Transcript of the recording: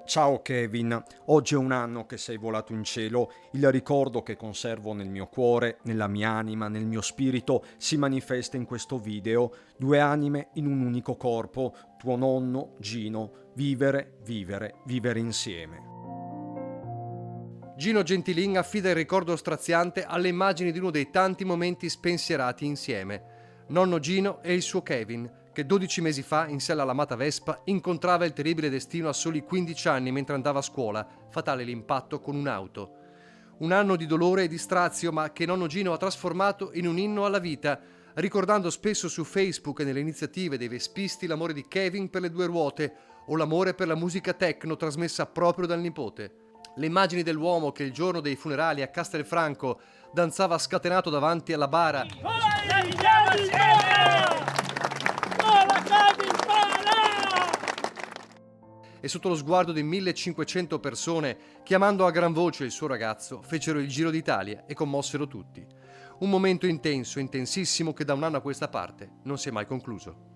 Ciao Kevin, oggi è un anno che sei volato in cielo, il ricordo che conservo nel mio cuore, nella mia anima, nel mio spirito si manifesta in questo video, due anime in un unico corpo, tuo nonno, Gino, vivere, vivere, vivere insieme. Gino Gentilin affida il ricordo straziante alle immagini di uno dei tanti momenti spensierati insieme. Nonno Gino e il suo Kevin, che 12 mesi fa, in sella all'amata Vespa, incontrava il terribile destino a soli 15 anni mentre andava a scuola, fatale l'impatto con un'auto. Un anno di dolore e di strazio, ma che nonno Gino ha trasformato in un inno alla vita, ricordando spesso su Facebook e nelle iniziative dei vespisti l'amore di Kevin per le due ruote o l'amore per la musica techno trasmessa proprio dal nipote. Le immagini dell'uomo che il giorno dei funerali a Castelfranco danzava scatenato davanti alla bara e sotto lo sguardo di 1500 persone, chiamando a gran voce il suo ragazzo, fecero il giro d'Italia e commossero tutti. Un momento intenso, intensissimo, che da un anno a questa parte non si è mai concluso.